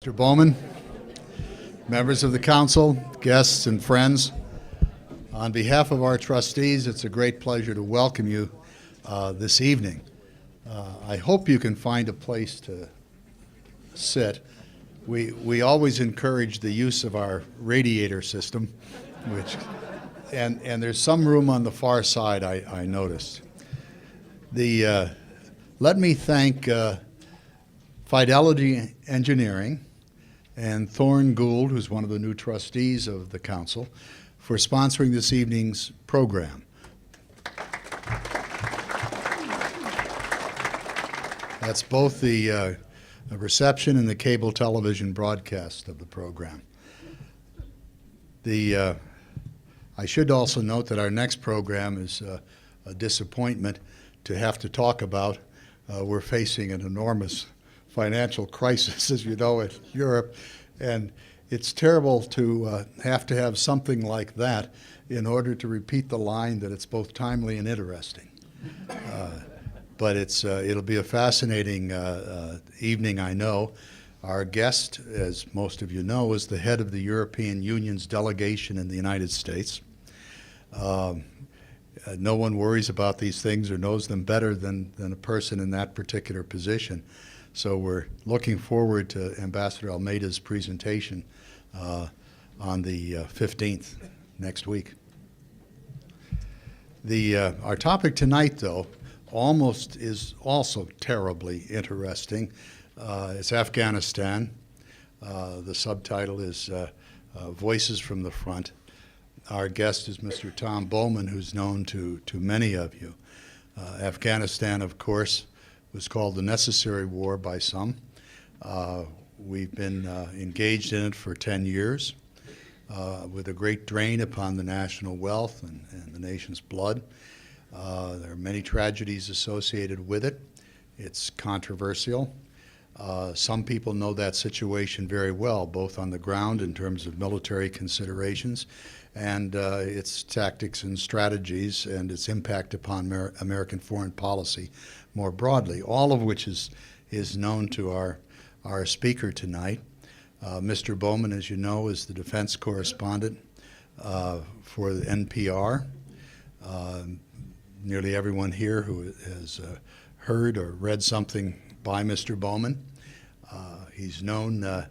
Mr. Bowman, members of the council, guests and friends, on behalf of our trustees, it's a great pleasure to welcome you this evening. I hope you can find a place to sit. We always encourage the use of our radiator system, and there's some room on the far side, I noticed. Let me thank Fidelity Engineering and Thorne Gould, who's one of the new trustees of the council, for sponsoring this evening's program. That's both the reception and the cable television broadcast of the program. I should also note that our next program is a disappointment to have to talk about. We're facing an enormous financial crisis, as you know, in Europe, and it's terrible to have something like that in order to repeat the line that it's both timely and interesting. But it'll be a fascinating evening, I know. Our guest, as most of you know, is the head of the European Union's delegation in the United States. No one worries about these things or knows them better than a person in that particular position. So we're looking forward to Ambassador Almeida's presentation on the 15th, next week. Our topic tonight, though, is also terribly interesting. It's Afghanistan. The subtitle is Voices from the Front. Our guest is Mr. Tom Bowman, who's known to many of you. Afghanistan, of course, was called the necessary war by some. We've been engaged in it for 10 years with a great drain upon the national wealth and the nation's blood. There are many tragedies associated with it. It's controversial. Some people know that situation very well, both on the ground in terms of military considerations and its tactics and strategies and its impact upon American foreign policy more broadly, all of which is known to our speaker tonight. Mr. Bowman, as you know, is the defense correspondent for the NPR. Nearly everyone here who has heard or read something by Mr. Bowman, he's known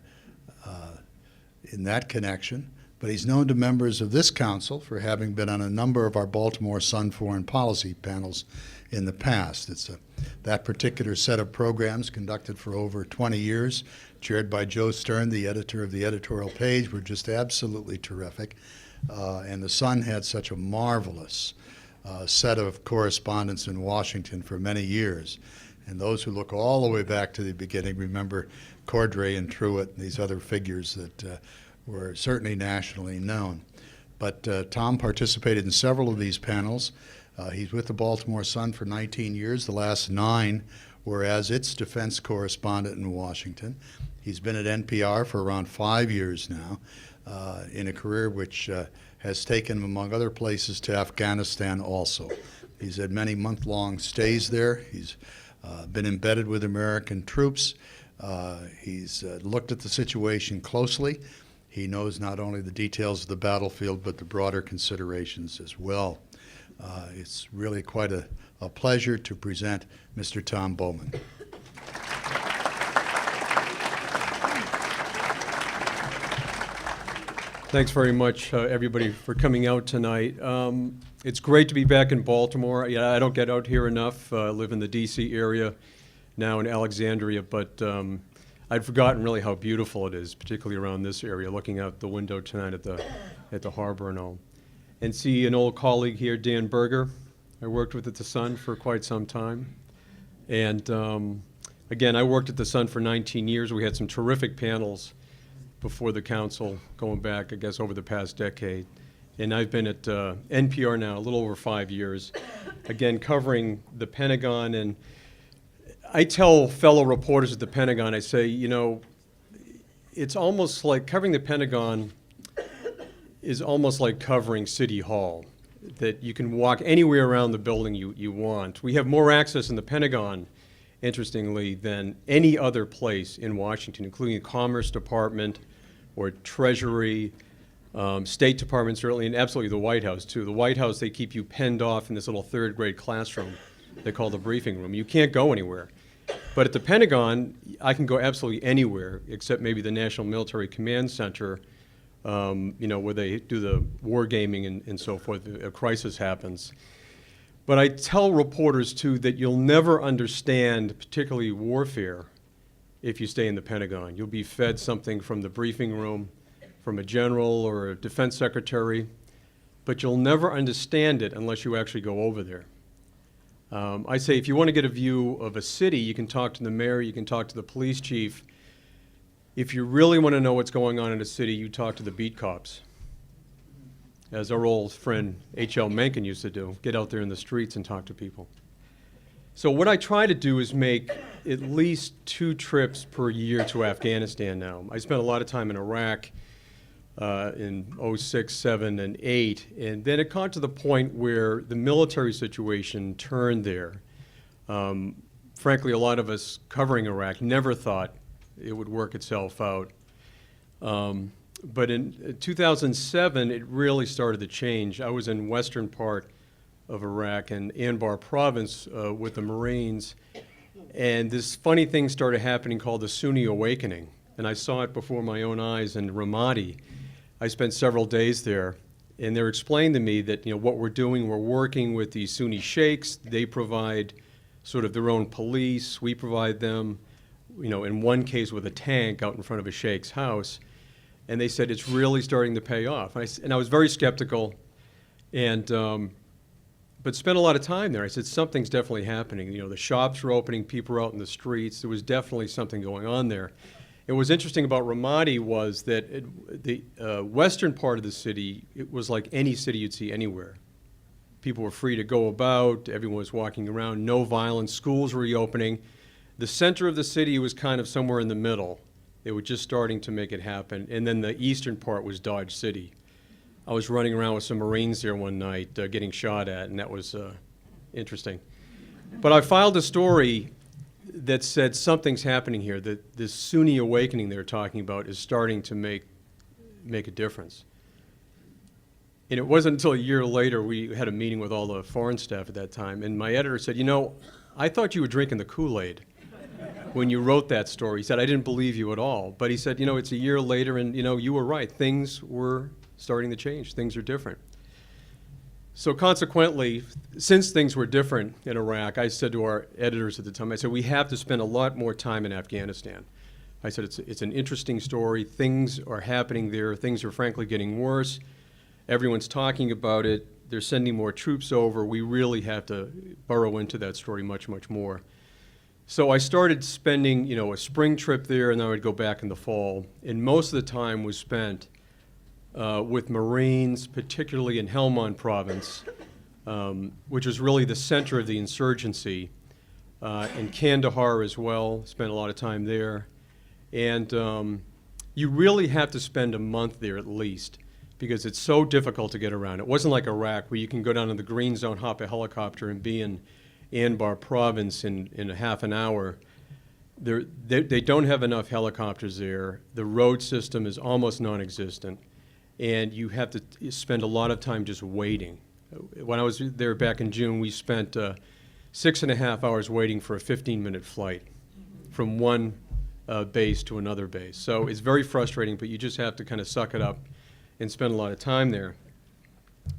in that connection, but he's known to members of this council for having been on a number of our Baltimore Sun foreign policy panels in the past. It's that particular set of programs conducted for over 20 years, chaired by Joe Stern, the editor of the editorial page, were just absolutely terrific. And the Sun had such a marvelous set of correspondents in Washington for many years. And those who look all the way back to the beginning remember Cordray and Truitt and these other figures that were certainly nationally known. But Tom participated in several of these panels. He's with the Baltimore Sun for 19 years. The last 9 were as its defense correspondent in Washington. He's been at NPR for around 5 years now, in a career which has taken him, among other places, to Afghanistan also. He's had many month-long stays there. He's been embedded with American troops. He's looked at the situation closely. He knows not only the details of the battlefield, but the broader considerations as well. It's really quite a pleasure to present Mr. Tom Bowman. Thanks very much, everybody, for coming out tonight. It's great to be back in Baltimore. I don't get out here enough. I live in the D.C. area, now in Alexandria, but I'd forgotten really how beautiful it is, particularly around this area, looking out the window tonight at the harbor and all. And see an old colleague here, Dan Berger. I worked with at the Sun for quite some time. And again, I worked at the Sun for 19 years. We had some terrific panels before the council, going back, I guess, over the past decade. And I've been at NPR now a little over 5 years, again, covering the Pentagon. And I tell fellow reporters at the Pentagon, I say, you know, it's almost like covering the Pentagon is almost like covering City Hall, that you can walk anywhere around the building you want. We have more access in the Pentagon interestingly, than any other place in Washington, including the Commerce Department or Treasury, State Department certainly, and absolutely the White House too. The White House, they keep you penned off in this little third-grade classroom they call the briefing room. You can't go anywhere. But at the Pentagon, I can go absolutely anywhere except maybe the National Military Command Center, where they do the war gaming and so forth. A crisis happens. But I tell reporters, too, that you'll never understand, particularly warfare, if you stay in the Pentagon. You'll be fed something from the briefing room, from a general or a defense secretary, but you'll never understand it unless you actually go over there. I say if you want to get a view of a city, you can talk to the mayor, you can talk to the police chief. If you really want to know what's going on in a city, you talk to the beat cops. As our old friend H.L. Mencken used to do, get out there in the streets and talk to people. So what I try to do is make at least 2 trips per year to Afghanistan now. I spent a lot of time in Iraq in 06, 07, and 08, and then it got to the point where the military situation turned there. Frankly, a lot of us covering Iraq never thought it would work itself out. But in 2007, it really started to change. I was in western part of Iraq in Anbar province with the Marines, and this funny thing started happening called the Sunni Awakening, and I saw it before my own eyes in Ramadi. I spent several days there, and they're explaining to me that what we're doing, we're working with these Sunni sheikhs. They provide sort of their own police. We provide them, in one case with a tank out in front of a sheikh's house. And they said it's really starting to pay off. And I was very skeptical, but spent a lot of time there. I said something's definitely happening. The shops were opening, people were out in the streets. There was definitely something going on there. And what was interesting about Ramadi was that the western part of the city, it was like any city you'd see anywhere. People were free to go about, everyone was walking around, no violence, schools were reopening. The center of the city was kind of somewhere in the middle. They were just starting to make it happen. And then the eastern part was Dodge City. I was running around with some Marines there one night getting shot at, and that was interesting. But I filed a story that said something's happening here, that this Sunni awakening they're talking about is starting to make a difference. And it wasn't until a year later we had a meeting with all the foreign staff at that time, and my editor said, I thought you were drinking the Kool-Aid when you wrote that story. He said, I didn't believe you at all. But he said, it's a year later, and you were right. Things were starting to change. Things are different. So consequently, since things were different in Iraq, I said to our editors at the time, I said, we have to spend a lot more time in Afghanistan. I said, it's an interesting story. Things are happening there. Things are frankly getting worse. Everyone's talking about it. They're sending more troops over. We really have to burrow into that story much, much more. So I started spending, a spring trip there, and then I would go back in the fall. And most of the time was spent with Marines, particularly in Helmand province, which was really the center of the insurgency, in Kandahar as well, spent a lot of time there. And you really have to spend a month there at least, because it's so difficult to get around. It wasn't like Iraq, where you can go down to the green zone, hop a helicopter, and be in Anbar province in a half an hour. They don't have enough helicopters there. The road system is almost non-existent, and you have to spend a lot of time just waiting. When I was there back in June, we spent 6.5 hours waiting for a 15-minute flight from one base to another base. So it's very frustrating, but you just have to kind of suck it up and spend a lot of time there.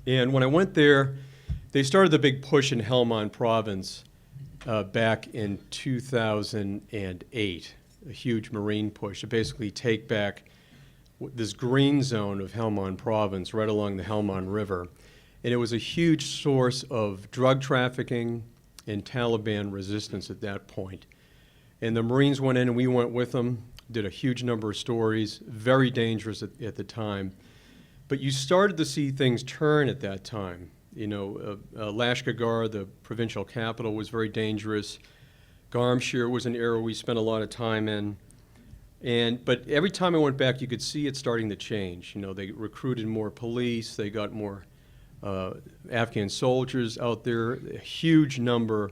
And when I went there, they started the big push in Helmand province back in 2008, a huge Marine push to basically take back this green zone of Helmand province right along the Helmand River. And it was a huge source of drug trafficking and Taliban resistance at that point. And the Marines went in and we went with them, did a huge number of stories, very dangerous at the time. But you started to see things turn at that time. Lashkar, the provincial capital, was very dangerous. Garmshire was an area we spent a lot of time in. But every time I went back, you could see it starting to change. They recruited more police, they got more Afghan soldiers out there, a huge number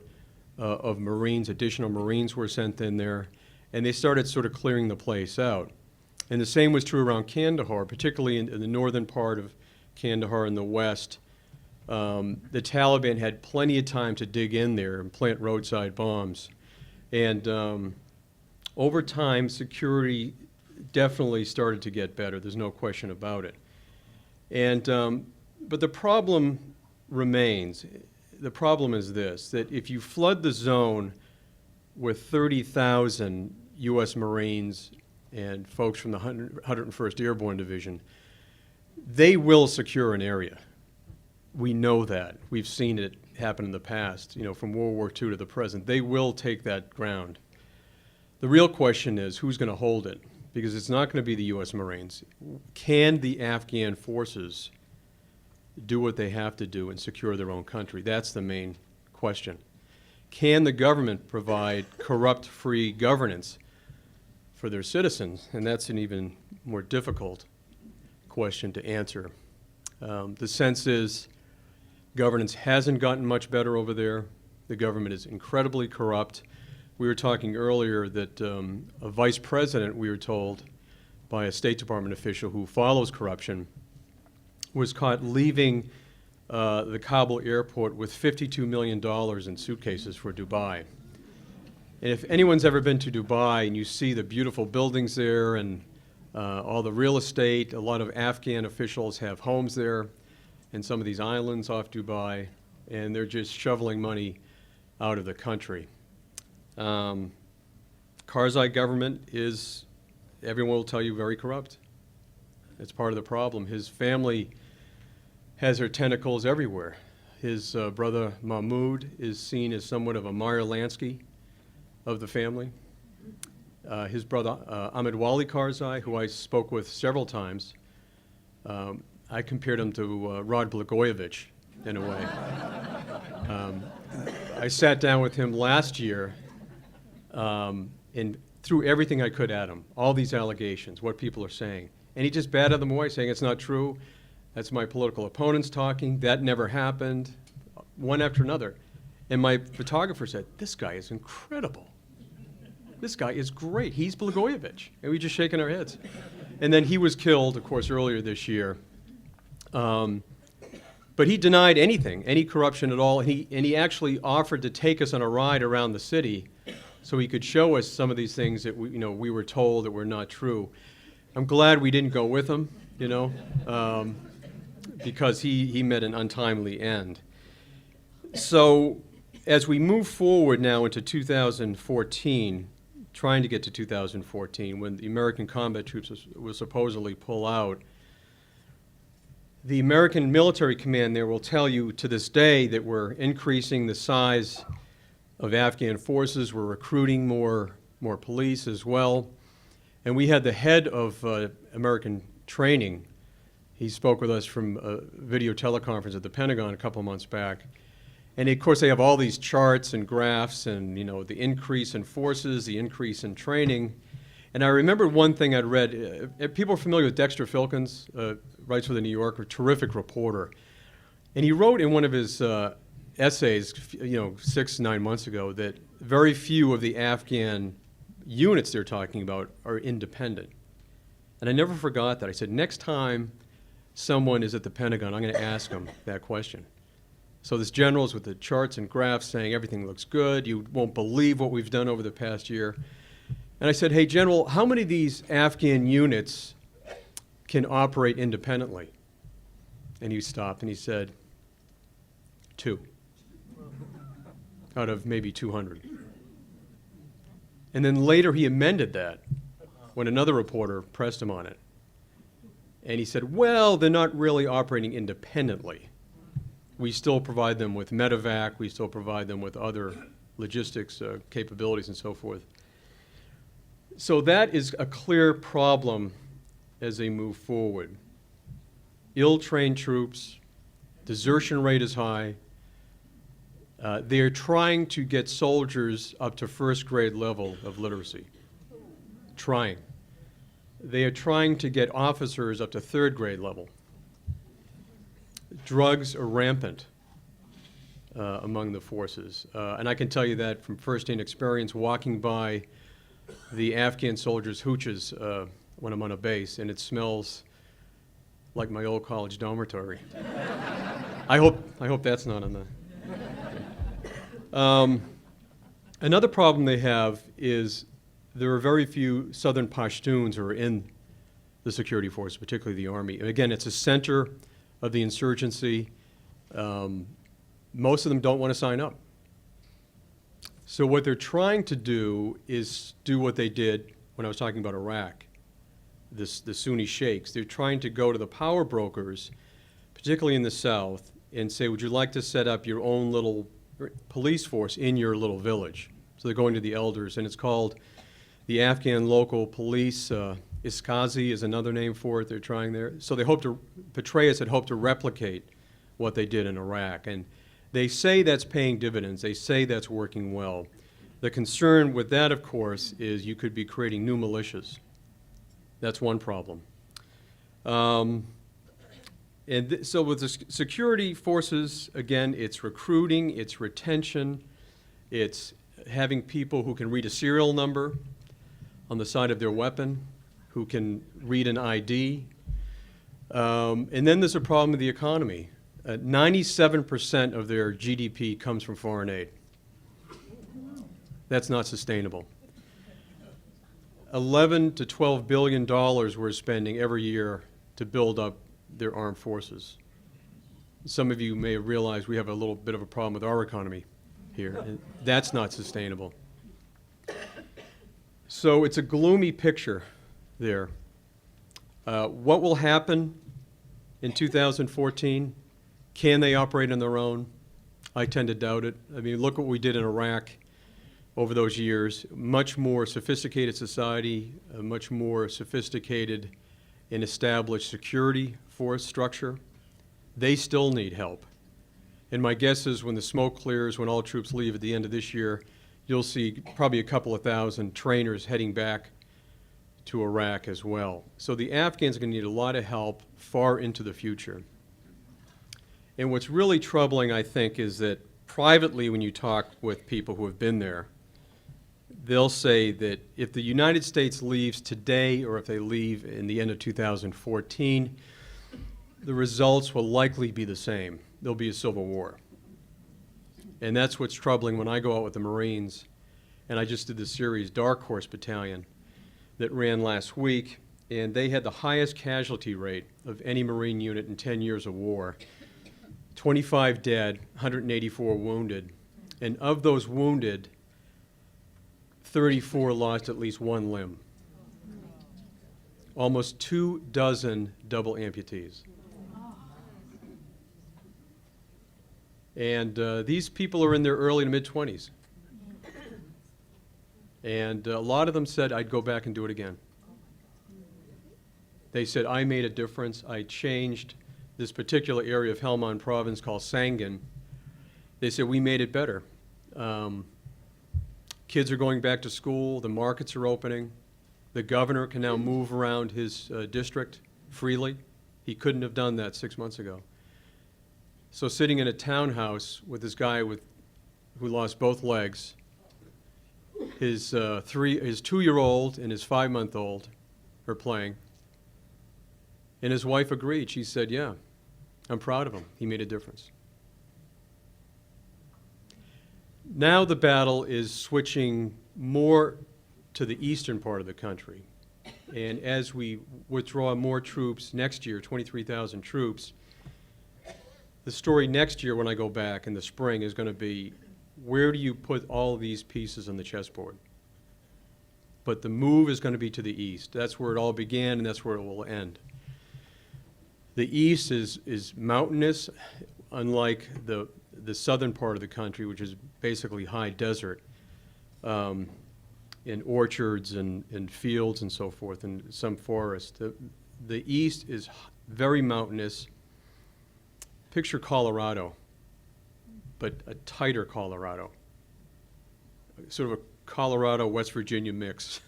of Marines, additional Marines were sent in there, and they started sort of clearing the place out. And the same was true around Kandahar, particularly in the northern part of Kandahar in the west. The Taliban had plenty of time to dig in there and plant roadside bombs. And over time, security definitely started to get better. There's no question about it. And but the problem remains. The problem is this, that if you flood the zone with 30,000 U.S. Marines and folks from the 101st Airborne Division, they will secure an area. We know that. We've seen it happen in the past, from World War II to the present. They will take that ground. The real question is, who's going to hold it? Because it's not going to be the U.S. Marines. Can the Afghan forces do what they have to do and secure their own country? That's the main question. Can the government provide corrupt-free governance for their citizens? And that's an even more difficult question to answer. The sense is governance hasn't gotten much better over there. The government is incredibly corrupt. We were talking earlier that a vice president, we were told by a State Department official who follows corruption, was caught leaving the Kabul airport with $52 million in suitcases for Dubai. And if anyone's ever been to Dubai and you see the beautiful buildings there and all the real estate, a lot of Afghan officials have homes there and some of these islands off Dubai, and they're just shoveling money out of the country. Karzai government is, everyone will tell you, very corrupt. It's part of the problem. His family has her tentacles everywhere. His brother Mahmoud is seen as somewhat of a Meyer Lansky of the family. His brother Ahmed Wali Karzai, who I spoke with several times, I compared him to Rod Blagojevich in a way. I sat down with him last year and threw everything I could at him, all these allegations, what people are saying. And he just batted them away, saying it's not true. That's my political opponents talking. That never happened, one after another. And my photographer said, this guy is incredible. This guy is great. He's Blagojevich. And we just shaking our heads. And then he was killed, of course, earlier this year. But he denied anything, any corruption at all. And he actually offered to take us on a ride around the city so he could show us some of these things that we were told that were not true. I'm glad we didn't go with him, because he met an untimely end. So as we move forward now into 2014, trying to get to 2014, when the American combat troops will supposedly pull out, the American military command there will tell you to this day that we're increasing the size of Afghan forces, we're recruiting more police as well. And we had the head of American training. He spoke with us from a video teleconference at the Pentagon a couple months back. And of course they have all these charts and graphs and the increase in forces, the increase in training. And I remember one thing I'd read. People are familiar with Dexter Filkins, writes for the New Yorker, terrific reporter. And he wrote in one of his essays, 6-9 months ago, that very few of the Afghan units they're talking about are independent. And I never forgot that. I said, next time someone is at the Pentagon, I'm going to ask them that question. So this general's with the charts and graphs saying everything looks good. You won't believe what we've done over the past year. And I said, hey, General, how many of these Afghan units can operate independently? And he stopped and he said, 2 out of maybe 200. And then later he amended that when another reporter pressed him on it. And he said, well, they're not really operating independently. We still provide them with medevac, we still provide them with other logistics capabilities and so forth. So that is a clear problem as they move forward. Ill-trained troops, desertion rate is high. They're trying to get soldiers up to first grade level of literacy. Trying. They are trying to get officers up to third grade level. Drugs are rampant. among the forces. And I can tell you that from firsthand experience walking by the Afghan soldiers' hooches when I'm on a base, and it smells like my old college dormitory. I hope that's not on the... Another problem they have is there are very few Southern Pashtuns who are in the security force, particularly the Army. And again, it's a center of the insurgency. Most of them don't want to sign up. So what they're trying to do is do what they did when I was talking about Iraq, the Sunni sheikhs. They're trying to go to the power brokers, particularly in the South, and say, would you like to set up your own little police force in your little village? So they're going to the elders, and it's called the Afghan Local Police. Iskazi is another name for it they're trying there. So they hope to, Petraeus had hoped to replicate what they did in Iraq. And they say that's paying dividends. They say that's working well. The concern with that, of course, is you could be creating new militias. That's one problem. So with the security forces, again, it's recruiting, it's retention, it's having people who can read a serial number on the side of their weapon, who can read an ID. And then there's a problem with the economy. 97% of their GDP comes from foreign aid. That's not sustainable. $11 to $12 billion we're spending every year to build up their armed forces. Some of you may have realized we have a little bit of a problem with our economy here. And that's not sustainable. So it's a gloomy picture there. What will happen in 2014? Can they operate on their own? I tend to doubt it. I mean, look what we did in Iraq over those years. Much more sophisticated society, a much more sophisticated and established security force structure. They still need help. And my guess is when the smoke clears, when all troops leave at the end of this year, you'll see probably a couple of thousand trainers heading back to Iraq as well. So the Afghans are going to need a lot of help far into the future. And what's really troubling, I think, is that privately when you talk with people who have been there, they'll say that if the United States leaves today or if they leave in the end of 2014, the results will likely be the same. There'll be a civil war. And that's what's troubling when I go out with the Marines. And I just did the series Dark Horse Battalion that ran last week, and they had the highest casualty rate of any Marine unit in 10 years of war. 25 dead, 184 wounded. And of those wounded, 34 lost at least one limb. Almost 24 double amputees. And these people are in their early to mid-20s. And a lot of them said, I'd go back and do it again. They said, I made a difference. I changed this particular area of Helmand province called Sangin. They said, we made it better. Kids are going back to school. The markets are opening. The governor can now move around his district freely. He couldn't have done that 6 months ago. So sitting in a townhouse with this guy who lost both legs, his 2-year-old and his 5-month-old are playing. And his wife agreed. She said, yeah, I'm proud of him. He made a difference. Now the battle is switching more to the eastern part of the country. And as we withdraw more troops next year, 23,000 troops, the story next year when I go back in the spring is going to be, where do you put all these pieces on the chessboard? But the move is going to be to the east. That's where it all began, and that's where it will end. The east is mountainous, unlike the southern part of the country, which is basically high desert, in orchards and fields and so forth, and some forests. The east is very mountainous. Picture Colorado, but a tighter Colorado, sort of a Colorado, West Virginia mix,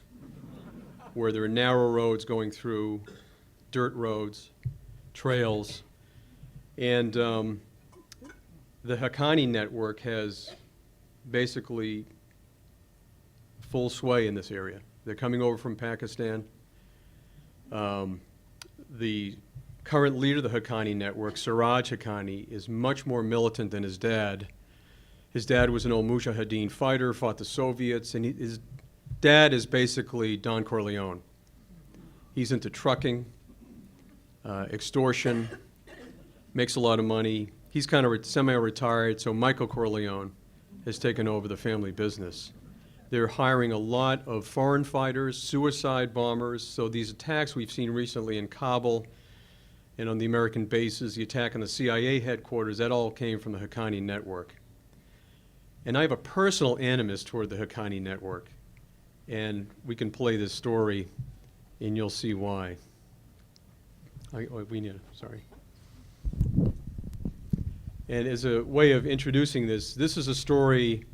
where there are narrow roads going through, dirt roads, trails, and the Haqqani network has basically full sway in this area. They're coming over from Pakistan. The current leader of the Haqqani network, Siraj Haqqani, is much more militant than his dad. His dad was an old Mujahideen fighter, fought the Soviets, and his dad is basically Don Corleone. He's into trucking, extortion, makes a lot of money. He's kind of semi-retired, so Michael Corleone has taken over the family business. They're hiring a lot of foreign fighters, suicide bombers. So these attacks we've seen recently in Kabul and on the American bases, the attack on the CIA headquarters, that all came from the Haqqani network. And I have a personal animus toward the Haqqani network. And we can play this story, and you'll see why. Sorry. And as a way of introducing this, this is a story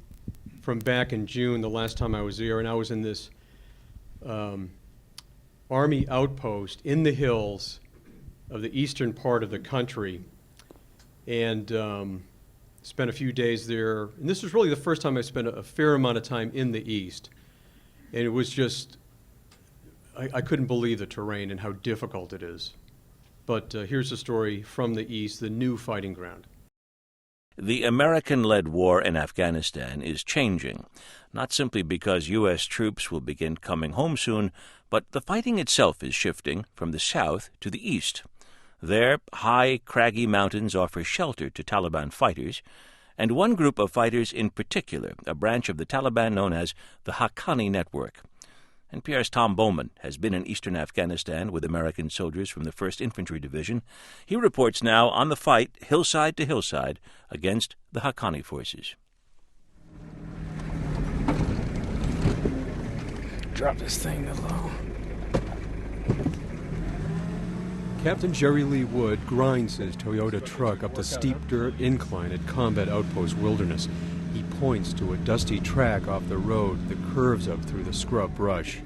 from back in June, the last time I was there, and I was in this Army outpost in the hills of the eastern part of the country, and spent a few days there. And this was really the first time I spent a fair amount of time in the east. And it was just, I couldn't believe the terrain and how difficult it is. But here's a story from the east, the new fighting ground. The American-led war in Afghanistan is changing, not simply because U.S. troops will begin coming home soon, but the fighting itself is shifting from the south to the east. There, high, craggy mountains offer shelter to Taliban fighters, and one group of fighters in particular, a branch of the Taliban known as the Haqqani network. NPR's Tom Bowman has been in eastern Afghanistan with American soldiers from the 1st Infantry Division. He reports now on the fight, hillside to hillside, against the Haqqani forces. Drop this thing low. Captain Jerry Lee Wood grinds his Toyota truck up the steep dirt incline at Combat Outpost Wilderness. He points to a dusty track off the road that curves up through the scrub brush.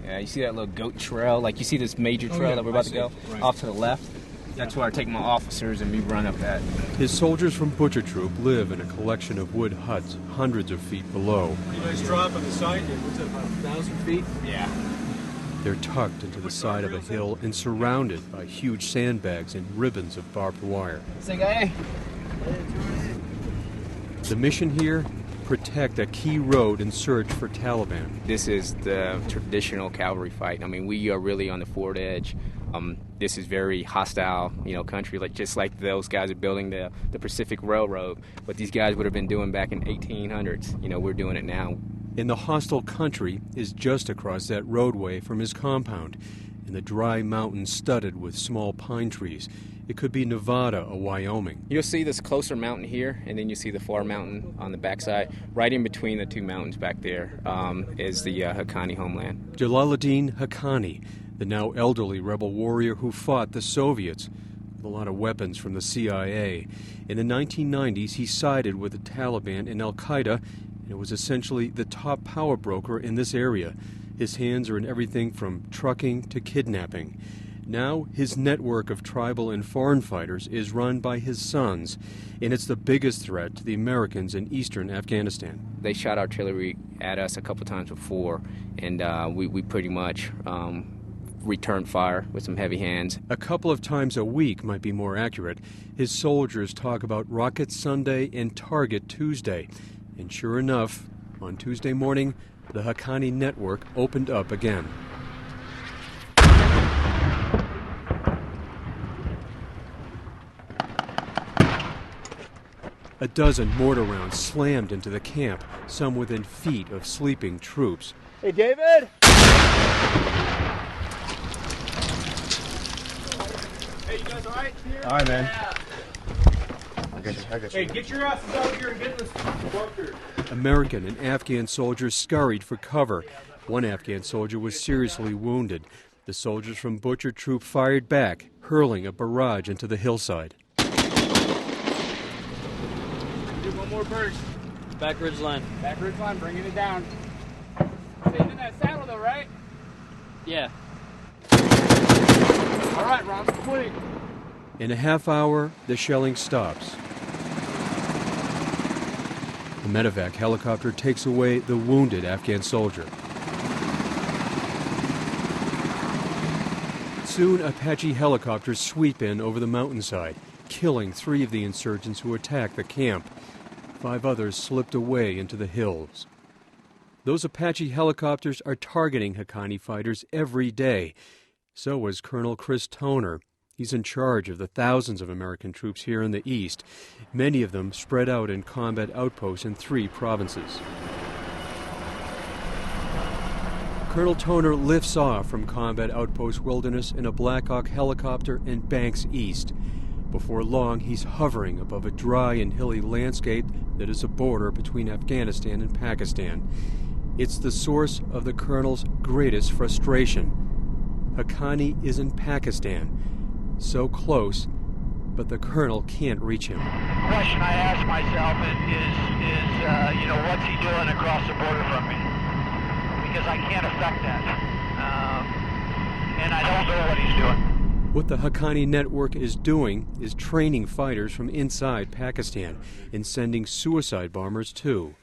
Yeah, you see that little goat trail? Like, you see this major trail that we're about to go? Right. Off to the left? That's where I take my officers and we run up that. His soldiers from Butcher Troop live in a collection of wood huts hundreds of feet below. Pretty nice drop on the side here. What's it, about 1,000 feet? Yeah. They're tucked into the side of a hill and surrounded by huge sandbags and ribbons of barbed wire. Say, hey. The mission here? Protect a key road and search for Taliban. This is the traditional cavalry fight. I mean, we are really on the forward edge. This is very hostile, country, just like those guys are building the Pacific Railroad. What these guys would have been doing back in 1800s. We're doing it now. And the hostile country is just across that roadway from his compound, in the dry mountains studded with small pine trees. It could be Nevada or Wyoming. You'll see this closer mountain here, and then you see the far mountain on the backside. Right in between the two mountains back there is the Haqqani homeland. Jalaluddin Haqqani, the now elderly rebel warrior who fought the Soviets with a lot of weapons from the CIA. In the 1990s, he sided with the Taliban and Al-Qaeda, and it was essentially the top power broker in this area. His hands are in everything from trucking to kidnapping. Now, his network of tribal and foreign fighters is run by his sons, and it's the biggest threat to the Americans in eastern Afghanistan. They shot artillery at us a couple times before, and we pretty much returned fire with some heavy hands. A couple of times a week might be more accurate. His soldiers talk about Rocket Sunday and Target Tuesday. And sure enough, on Tuesday morning, the Haqqani network opened up again. A dozen mortar rounds slammed into the camp, some within feet of sleeping troops. Hey, David! Hey, you guys all right? All right, man. I got you. Hey, get your asses out here and get in this bunker. American and Afghan soldiers scurried for cover. One Afghan soldier was seriously wounded. The soldiers from Butcher Troop fired back, hurling a barrage into the hillside. One more burst. Back ridge line. Back ridge line, bringing it down. Staying in that saddle though, right? Yeah. All right, rounds complete. In a half hour, the shelling stops. The medevac helicopter takes away the wounded Afghan soldier. Soon, Apache helicopters sweep in over the mountainside, killing 3 of the insurgents who attacked the camp. 5 others slipped away into the hills. Those Apache helicopters are targeting Haqqani fighters every day. So was Colonel Chris Toner. He's in charge of the thousands of American troops here in the east, many of them spread out in combat outposts in 3 provinces. Colonel Toner lifts off from Combat Outpost Wilderness in a Black Hawk helicopter and banks east. Before long, he's hovering above a dry and hilly landscape that is a border between Afghanistan and Pakistan. It's the source of the colonel's greatest frustration. Haqqani is in Pakistan, so close, but the colonel can't reach him. The question I ask myself is what's he doing across the border from me? Because I can't affect that. And I don't know what he's doing. What the Haqqani network is doing is training fighters from inside Pakistan and sending suicide bombers too.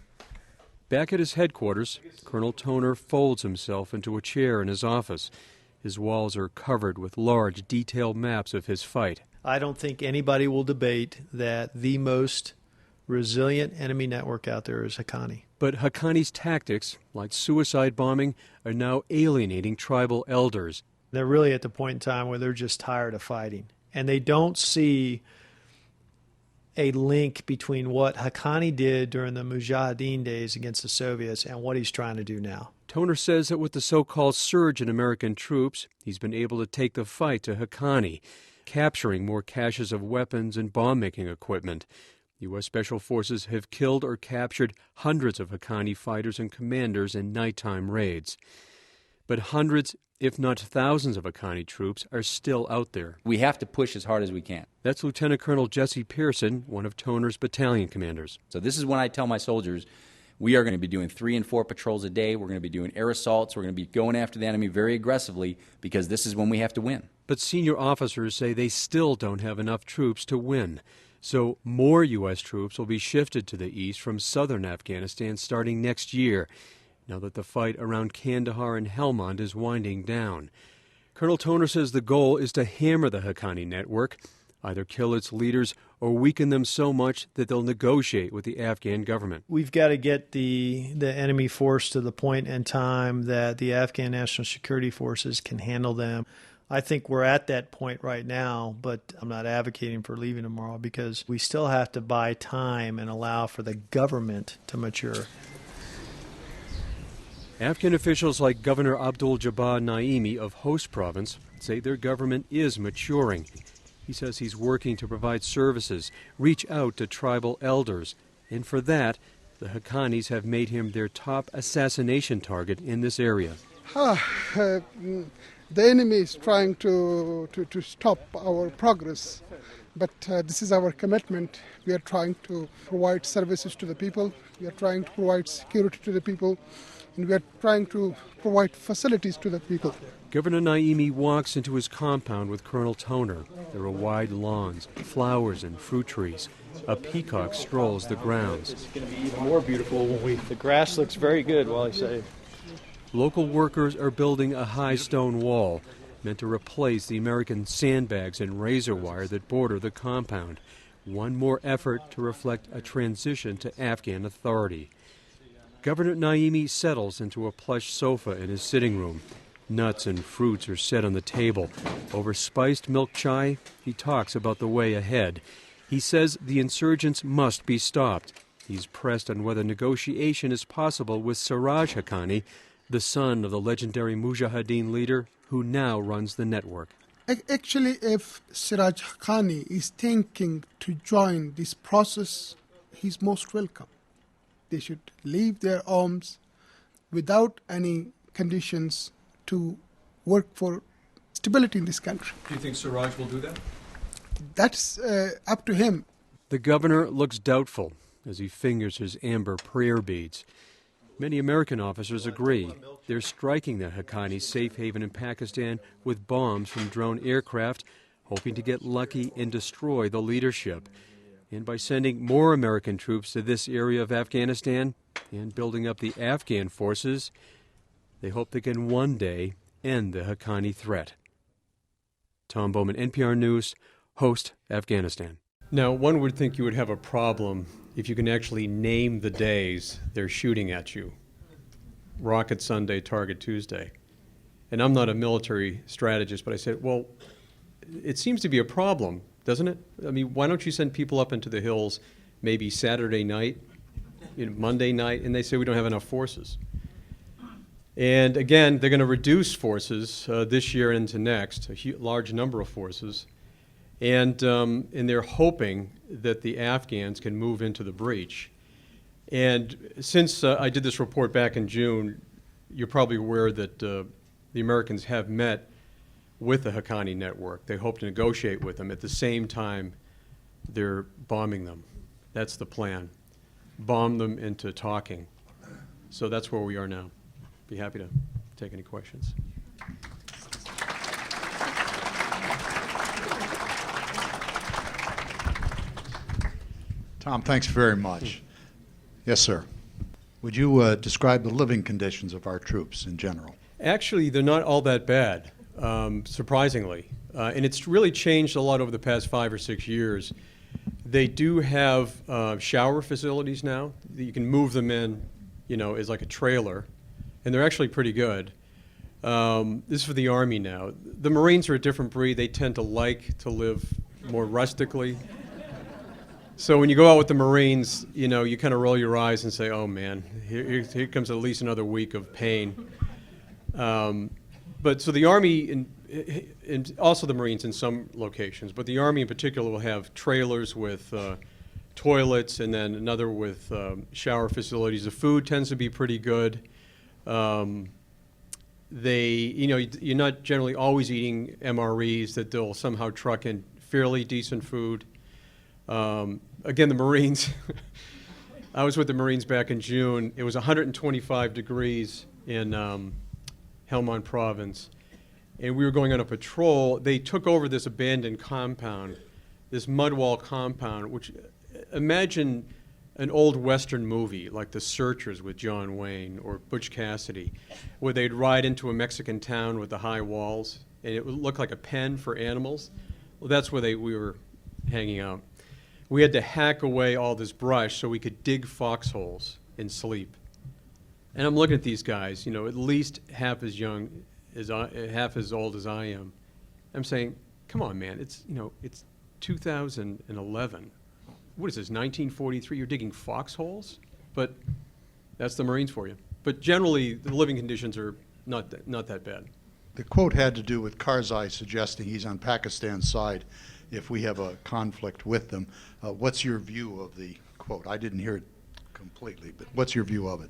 Back at his headquarters, Colonel Toner folds himself into a chair in his office. His walls are covered with large, detailed maps of his fight. I don't think anybody will debate that the most resilient enemy network out there is Haqqani. But Haqqani's tactics, like suicide bombing, are now alienating tribal elders. They're really at the point in time where they're just tired of fighting. And they don't see a link between what Haqqani did during the Mujahideen days against the Soviets and what he's trying to do now. Toner says that with the so-called surge in American troops, he's been able to take the fight to Haqqani, capturing more caches of weapons and bomb-making equipment. U.S. Special Forces have killed or captured hundreds of Haqqani fighters and commanders in nighttime raids. But hundreds, if not thousands of Haqqani troops are still out there. We have to push as hard as we can. That's Lieutenant Colonel Jesse Pearson, one of Toner's battalion commanders. So this is when I tell my soldiers, we are going to be doing 3 and 4 patrols a day. We're going to be doing air assaults. We're going to be going after the enemy very aggressively because this is when we have to win. But senior officers say they still don't have enough troops to win. So more U.S. troops will be shifted to the east from southern Afghanistan starting next year, now that the fight around Kandahar and Helmand is winding down. Colonel Toner says the goal is to hammer the Haqqani network, either kill its leaders or weaken them so much that they'll negotiate with the Afghan government. We've got to get the enemy force to the point in time that the Afghan National Security Forces can handle them. I think we're at that point right now, but I'm not advocating for leaving tomorrow because we still have to buy time and allow for the government to mature. Afghan officials like Governor Abdul Jabbar Naimi of Host Province say their government is maturing. He says he's working to provide services, reach out to tribal elders, and for that, the Haqqanis have made him their top assassination target in this area. The enemy is trying to stop our progress, but this is our commitment. We are trying to provide services to the people, we are trying to provide security to the people, and we are trying to provide facilities to the people. Governor Naimi walks into his compound with Colonel Toner. There are wide lawns, flowers and fruit trees. A peacock strolls the grounds. It's going to be even more beautiful when the grass looks very good while I say. Local workers are building a high stone wall meant to replace the American sandbags and razor wire that border the compound. One more effort to reflect a transition to Afghan authority. Governor Naimi settles into a plush sofa in his sitting room. Nuts and fruits are set on the table. Over spiced milk chai, he talks about the way ahead. He says the insurgents must be stopped. He's pressed on whether negotiation is possible with Siraj Haqqani, the son of the legendary Mujahideen leader who now runs the network. Actually, if Siraj Haqqani is thinking to join this process, he's most welcome. They should leave their arms without any conditions to work for stability in this country. Do you think Siraj will do that? That's up to him. The governor looks doubtful as he fingers his amber prayer beads. Many American officers agree. They're striking the Haqqani safe haven in Pakistan with bombs from drone aircraft, hoping to get lucky and destroy the leadership. And by sending more American troops to this area of Afghanistan and building up the Afghan forces, they hope they can one day end the Haqqani threat. Tom Bowman, NPR News, host Afghanistan. Now, one would think you would have a problem if you can actually name the days they're shooting at you. Rocket Sunday, Target Tuesday. And I'm not a military strategist, but I said, well, it seems to be a problem, doesn't it? I mean, why don't you send people up into the hills maybe Saturday night, Monday night, and they say we don't have enough forces. And again, they're going to reduce forces this year into next, a large number of forces. And they're hoping that the Afghans can move into the breach. And since I did this report back in June, you're probably aware that the Americans have met with the Haqqani network. They hope to negotiate with them. At the same time, they're bombing them. That's the plan. Bomb them into talking. So that's where we are now. Be happy to take any questions. Tom, thanks very much. Yes, sir. Would you describe the living conditions of our troops in general? Actually, they're not all that bad, surprisingly. And it's really changed a lot over the past 5 or 6 years. They do have shower facilities now. You can move them in, as like a trailer. And they're actually pretty good. This is for the Army now. The Marines are a different breed. They tend to like to live more rustically. So when you go out with the Marines, you kind of roll your eyes and say, oh man, here comes at least another week of pain. But so the Army, and also the Marines in some locations, but the Army in particular will have trailers with toilets and then another with shower facilities. The food tends to be pretty good. You're not generally always eating MREs, that they'll somehow truck in fairly decent food. Again, the Marines, I was with the Marines back in June. It was 125 degrees in Helmand Province, and we were going on a patrol. They took over this abandoned compound, this mud wall compound, which, imagine an old Western movie like The Searchers with John Wayne or Butch Cassidy, where they'd ride into a Mexican town with the high walls, and it would look like a pen for animals. Well, that's where we were hanging out. We had to hack away all this brush so we could dig foxholes and sleep. And I'm looking at these guys, at least half as young, half as old as I am. I'm saying, come on, man, it's 2011. What is this, 1943? You're digging foxholes? But that's the Marines for you. But generally, the living conditions are not that bad. The quote had to do with Karzai suggesting he's on Pakistan's side if we have a conflict with them. What's your view of the quote? I didn't hear it completely, but what's your view of it?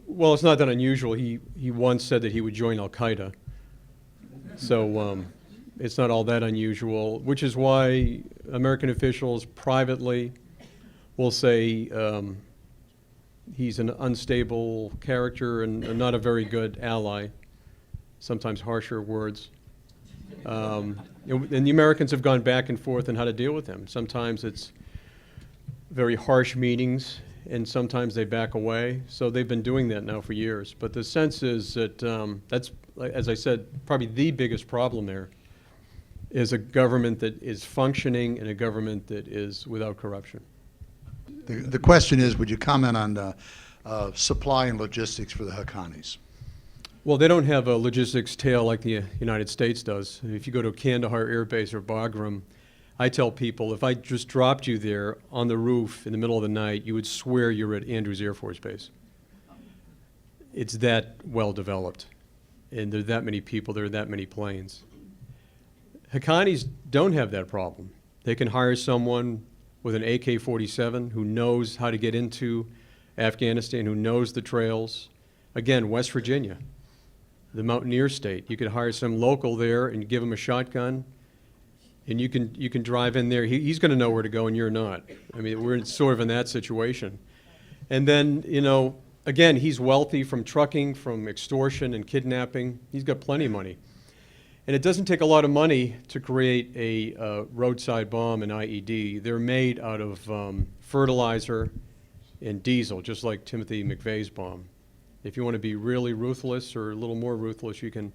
Well, it's not that unusual. He once said that he would join Al-Qaeda. So it's not all that unusual, which is why American officials privately will say he's an unstable character and not a very good ally, sometimes harsher words. And the Americans have gone back and forth on how to deal with him. Sometimes it's very harsh meetings, and sometimes they back away. So they've been doing that now for years. But the sense is that that's, as I said, probably the biggest problem there is a government that is functioning and a government that is without corruption. The question is, would you comment on supply and logistics for the Haqqanis? Well, they don't have a logistics tail like the United States does. If you go to Kandahar Air Base or Bagram, I tell people, if I just dropped you there on the roof in the middle of the night, you would swear you're at Andrews Air Force Base. It's that well developed, and there are that many people, there are that many planes. Haqqanis don't have that problem. They can hire someone with an AK-47 who knows how to get into Afghanistan, who knows the trails. Again, West Virginia, the mountaineer state. You could hire some local there and give him a shotgun, and you can drive in there. He's going to know where to go, and you're not. I mean, we're sort of in that situation. And then, again, he's wealthy from trucking, from extortion and kidnapping. He's got plenty of money. And it doesn't take a lot of money to create a roadside bomb, an IED. They're made out of fertilizer and diesel, just like Timothy McVeigh's bomb. If you want to be really ruthless or a little more ruthless, you can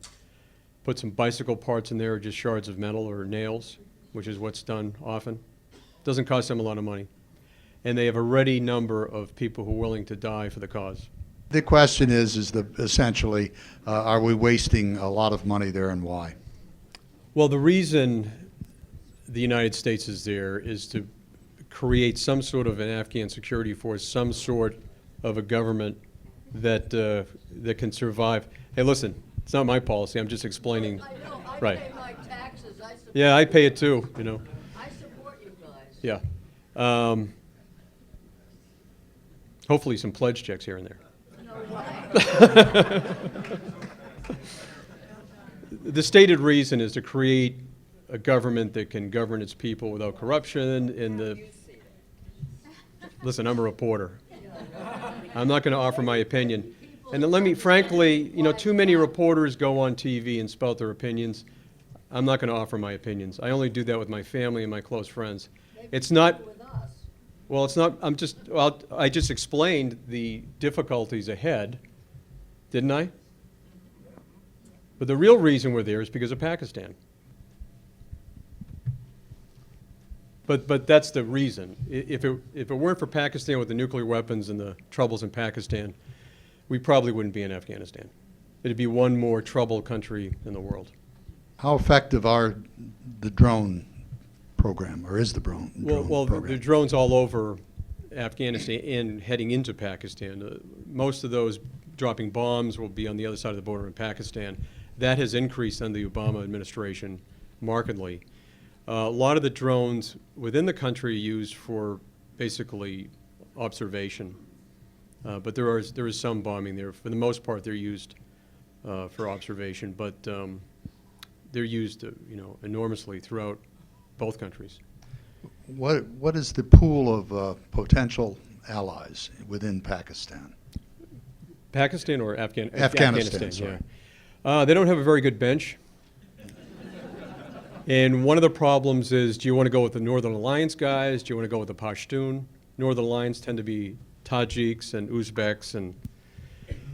put some bicycle parts in there, or just shards of metal or nails, which is what's done often. Doesn't cost them a lot of money. And they have a ready number of people who are willing to die for the cause. The question is essentially, are we wasting a lot of money there, and why? Well, the reason the United States is there is to create some sort of an Afghan security force, some sort of a government that that can survive. Hey, listen, it's not my policy. I'm just explaining. I know. I right. pay my taxes. I support Yeah, I pay it too. You know. I support you guys. Yeah. Hopefully, some pledge checks here and there. The stated reason is to create a government that can govern its people without corruption. Listen, I'm a reporter. I'm not going to offer my opinion. And then let me, frankly, you know, too many reporters go on TV and spout their opinions. I'm not going to offer my opinions. I only do that with my family and my close friends. It's not. Well, it's not. I just explained the difficulties ahead, didn't I? But the real reason we're there is because of Pakistan. But that's the reason. If it weren't for Pakistan with the nuclear weapons and the troubles in Pakistan, we probably wouldn't be in Afghanistan. It'd be one more troubled country in the world. How effective are the drone program, or is the drone program? The drones all over Afghanistan and heading into Pakistan. Most of those dropping bombs will be on the other side of the border in Pakistan. That has increased under the Obama administration markedly. A lot of the drones within the country are used for basically observation, but there is some bombing there. For the most part, they're used for observation, but they're used, enormously throughout both countries. What is the pool of potential allies within Pakistan? Pakistan or Afghanistan? Afghanistan, sorry. Yeah. They don't have a very good bench. And one of the problems is, do you want to go with the Northern Alliance guys? Do you want to go with the Pashtun? Northern Alliance tend to be Tajiks and Uzbeks and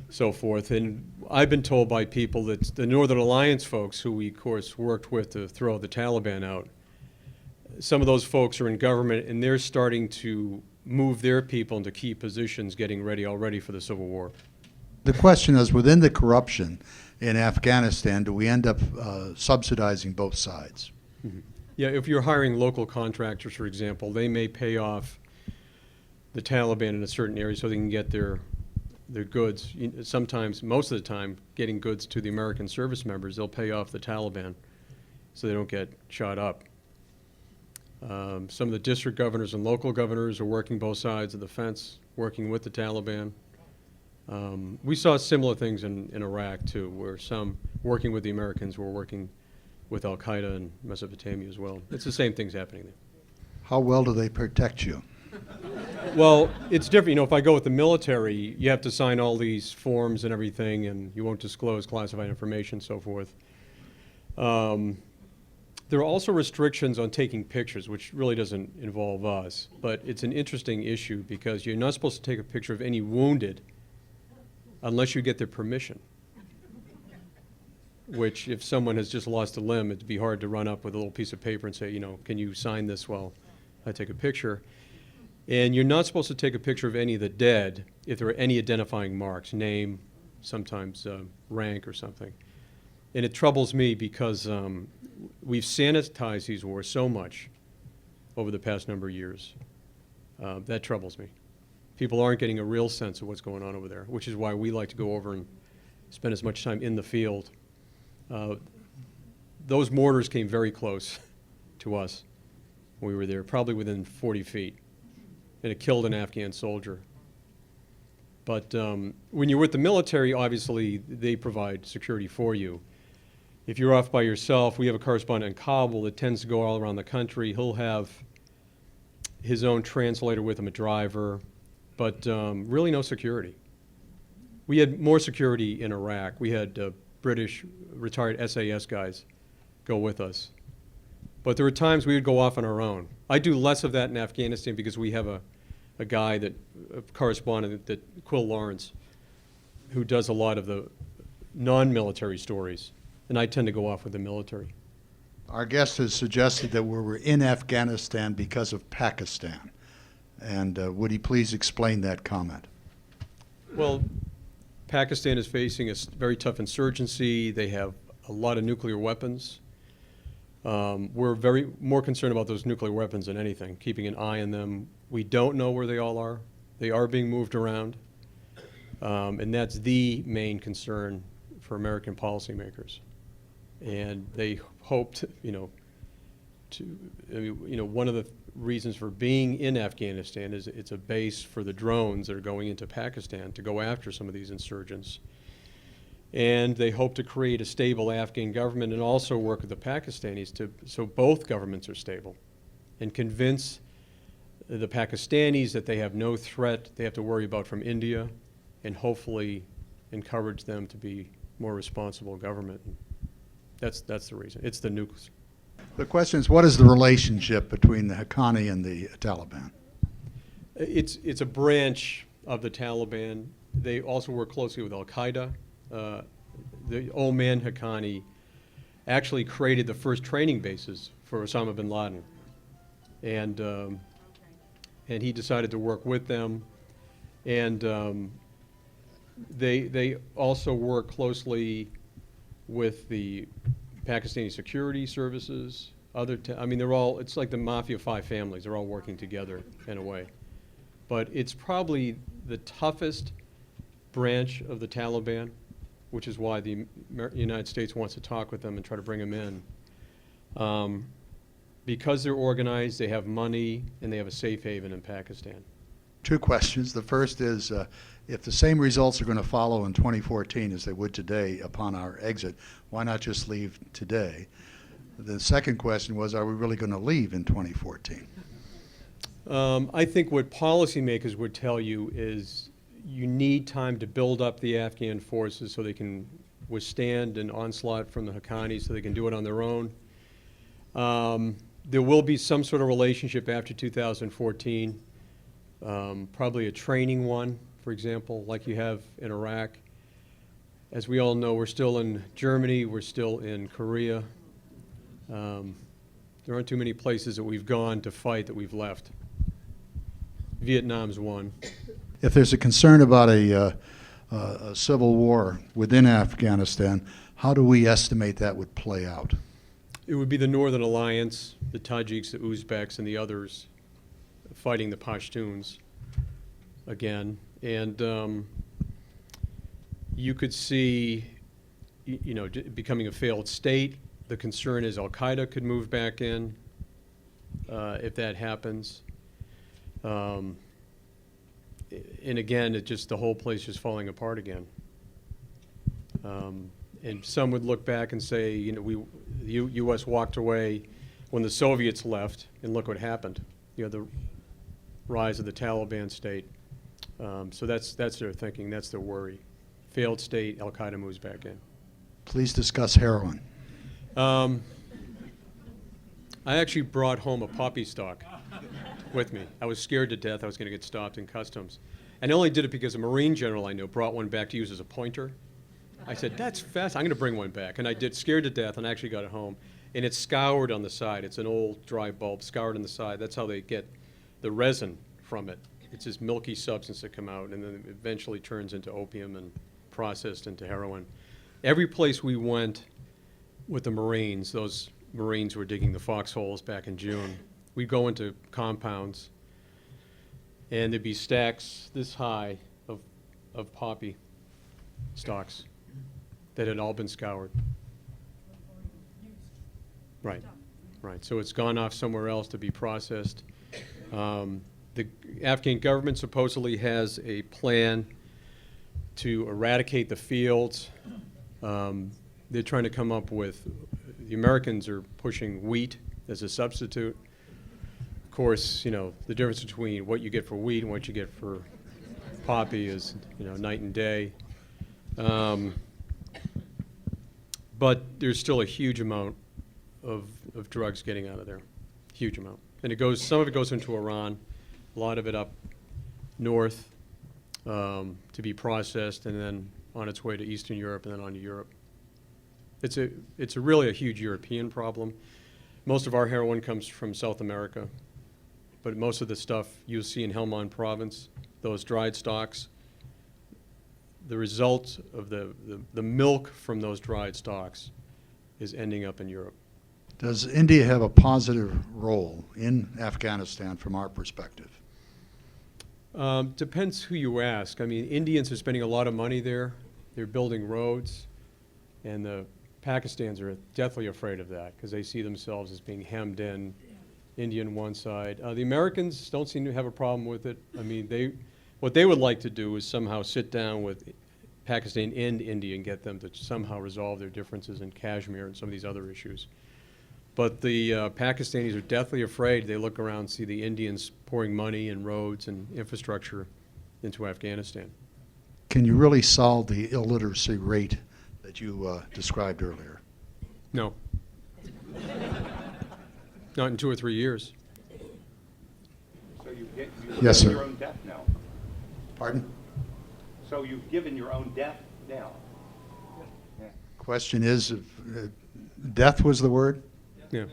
so forth. And I've been told by people that the Northern Alliance folks, who we, of course, worked with to throw the Taliban out, some of those folks are in government, and they're starting to move their people into key positions, getting ready already for the Civil War. The question is, within the corruption in Afghanistan, do we end up subsidizing both sides? Mm-hmm. Yeah, if you're hiring local contractors, for example, they may pay off the Taliban in a certain area so they can get their goods. Sometimes, most of the time, getting goods to the American service members, they'll pay off the Taliban so they don't get shot up. Some of the district governors and local governors are working both sides of the fence, working with the Taliban. We saw similar things in Iraq, too, where some working with the Americans were working with al-Qaeda in Mesopotamia as well. It's the same things happening there. How well do they protect you? Well, it's different. If I go with the military, you have to sign all these forms and everything, and you won't disclose classified information and so forth. There are also restrictions on taking pictures, which really doesn't involve us. But it's an interesting issue because you're not supposed to take a picture of any wounded unless you get their permission. Which, if someone has just lost a limb, it'd be hard to run up with a little piece of paper and say, can you sign this while I take a picture? And you're not supposed to take a picture of any of the dead if there are any identifying marks, name, sometimes rank or something. And it troubles me because we've sanitized these wars so much over the past number of years. That troubles me. People aren't getting a real sense of what's going on over there, which is why we like to go over and spend as much time in the field. Those mortars came very close to us when we were there, probably within 40 feet, and it killed an Afghan soldier. But when you're with the military, obviously, they provide security for you. If you're off by yourself, we have a correspondent in Kabul that tends to go all around the country. He'll have his own translator with him, a driver, but really no security. We had more security in Iraq. We had British retired SAS guys go with us. But there were times we would go off on our own. I do less of that in Afghanistan because we have a guy a correspondent, Quill Lawrence, who does a lot of the non-military stories, and I tend to go off with the military. Our guest has suggested that we were in Afghanistan because of Pakistan. And would he please explain that comment? Well, Pakistan is facing a very tough insurgency. They have a lot of nuclear weapons. We're very more concerned about those nuclear weapons than anything, keeping an eye on them. We don't know where they all are. They are being moved around. And that's the main concern for American policymakers. And they hoped, one of the reasons for being in Afghanistan is it's a base for the drones that are going into Pakistan to go after some of these insurgents. And they hope to create a stable Afghan government and also work with the Pakistanis so both governments are stable and convince the Pakistanis that they have no threat they have to worry about from India, and hopefully encourage them to be more responsible government. That's the reason. It's the nukes. The question is, what is the relationship between the Haqqani and the Taliban? It's a branch of the Taliban. They also work closely with Al-Qaeda. The old man Haqqani actually created the first training bases for Osama bin Laden. And he decided to work with them. And they also work closely with the Pakistani security services. They're all, it's like the Mafia 5 families. They're all working together in a way. But it's probably the toughest branch of the Taliban, which is why the United States wants to talk with them and try to bring them in. Because they're organized, they have money, and they have a safe haven in Pakistan. Two questions. The first is, if the same results are going to follow in 2014 as they would today upon our exit, why not just leave today? The second question was, are we really going to leave in 2014? I think what policymakers would tell you is you need time to build up the Afghan forces so they can withstand an onslaught from the Haqqanis, so they can do it on their own. There will be some sort of relationship after 2014, probably a training one, for example, like you have in Iraq. As we all know, we're still in Germany, we're still in Korea. There aren't too many places that we've gone to fight that we've left. Vietnam's one. If there's a concern about a civil war within Afghanistan, how do we estimate that would play out? It would be the Northern Alliance, the Tajiks, the Uzbeks, and the others fighting the Pashtuns again. And you could see, becoming a failed state. The concern is Al-Qaeda could move back in if that happens. And again, the whole place is falling apart again. And some would look back and say, the U.S. walked away when the Soviets left, and look what happened. The rise of the Taliban state. So that's their thinking. That's their worry. Failed state, Al-Qaeda moves back in. Please discuss heroin. I actually brought home a poppy stalk with me. I was scared to death I was going to get stopped in customs. And I only did it because a Marine general I knew brought one back to use as a pointer. I said, that's fast, I'm going to bring one back. And I did, scared to death, and I actually got it home. And it's scoured on the side. It's an old dry bulb, scoured on the side. That's how they get the resin from it. It's this milky substance that come out, and then it eventually turns into opium and processed into heroin. Every place we went with the Marines, those Marines were digging the foxholes back in June, we'd go into compounds, and there'd be stacks this high of poppy stalks that had all been scoured. Right, right. So it's gone off somewhere else to be processed. The Afghan government supposedly has a plan to eradicate the fields. They're trying to come up with, the Americans are pushing wheat as a substitute. Of course, the difference between what you get for wheat and what you get for poppy is, night and day. But there's still a huge amount of drugs getting out of there, huge amount. And some of it goes into Iran, a lot of it up north to be processed, and then on its way to Eastern Europe and then on to Europe. It's really a huge European problem. Most of our heroin comes from South America, but most of the stuff you'll see in Helmand Province, those dried stocks, the result of the milk from those dried stocks is ending up in Europe. Does India have a positive role in Afghanistan from our perspective? Depends who you ask. I mean, Indians are spending a lot of money there. They're building roads, and the Pakistanis are deathly afraid of that because they see themselves as being hemmed in, India on one side. The Americans don't seem to have a problem with it. I mean, what they would like to do is somehow sit down with Pakistan and India and get them to somehow resolve their differences in Kashmir and some of these other issues. But the Pakistanis are deathly afraid. They look around and see the Indians pouring money and roads and infrastructure into Afghanistan. Can you really solve the illiteracy rate that you described earlier? No. Not in 2 or 3 years. So you've Yes, given sir. your own death now. Pardon? So you've given your own death now. Question is, death was the word? Yeah.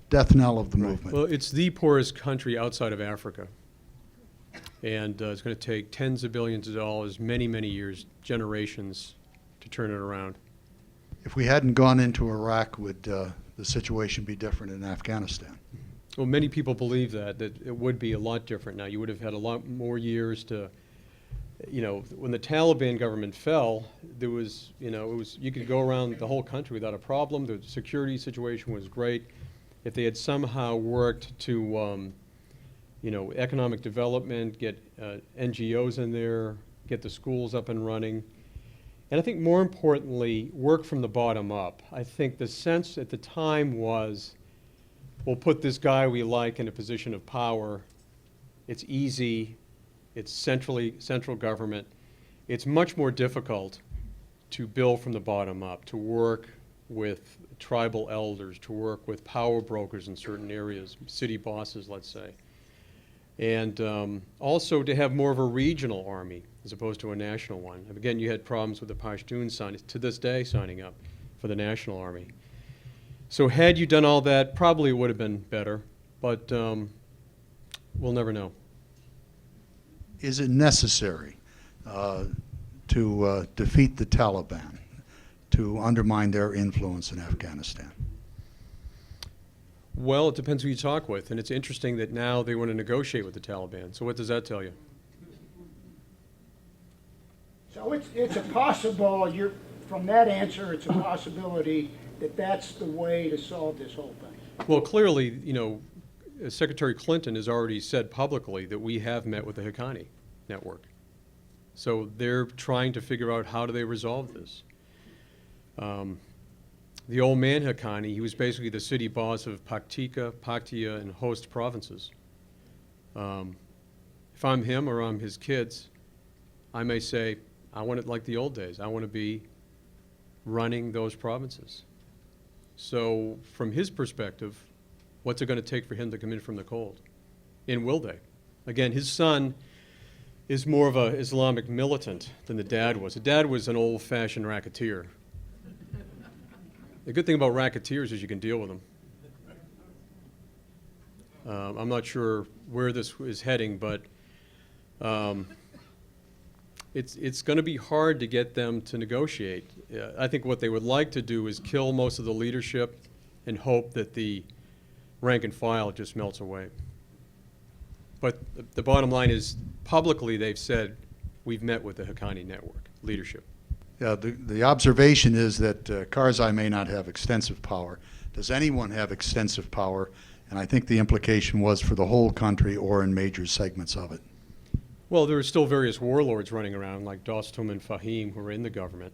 Death knell of the movement. Well, it's the poorest country outside of Africa. And it's going to take tens of billions of dollars, many, many years, generations to turn it around. If we hadn't gone into Iraq, would the situation be different in Afghanistan? Well, many people believe that it would be a lot different now. You would have had a lot more years to, when the Taliban government fell, there was, you could go around the whole country without a problem. The security situation was great. If they had somehow worked to, economic development, get NGOs in there, get the schools up and running, and I think more importantly, work from the bottom up. I think the sense at the time was, we'll put this guy we like in a position of power. It's easy. It's central government. It's much more difficult to build from the bottom up, to work with tribal elders, to work with power brokers in certain areas, city bosses, let's say. And also to have more of a regional army as opposed to a national one. Again, you had problems with the Pashtuns to this day signing up for the national army. So had you done all that, probably it would have been better, but we'll never know. Is it necessary to defeat the Taliban, to undermine their influence in Afghanistan? Well, it depends who you talk with, and it's interesting that now they want to negotiate with the Taliban. So what does that tell you? So it's a possible, from that answer, it's a possibility that that's the way to solve this whole thing. Well, clearly, Secretary Clinton has already said publicly that we have met with the Haqqani network. So they're trying to figure out how do they resolve this. The old man Haqqani, he was basically the city boss of Paktika, Paktia, and host provinces. If I'm him or I'm his kids, I may say, I want it like the old days. I want to be running those provinces. So from his perspective, what's it going to take for him to come in from the cold? And will they? Again, his son is more of an Islamic militant than the dad was. The dad was an old-fashioned racketeer. The good thing about racketeers is you can deal with them. I'm not sure where this is heading, but it's going to be hard to get them to negotiate. I think what they would like to do is kill most of the leadership and hope that the rank and file just melts away. But the bottom line is, publicly they've said, we've met with the Haqqani network leadership. Yeah, the observation is that Karzai may not have extensive power. Does anyone have extensive power? And I think the implication was for the whole country or in major segments of it. Well, there are still various warlords running around, like Dostum and Fahim, who are in the government.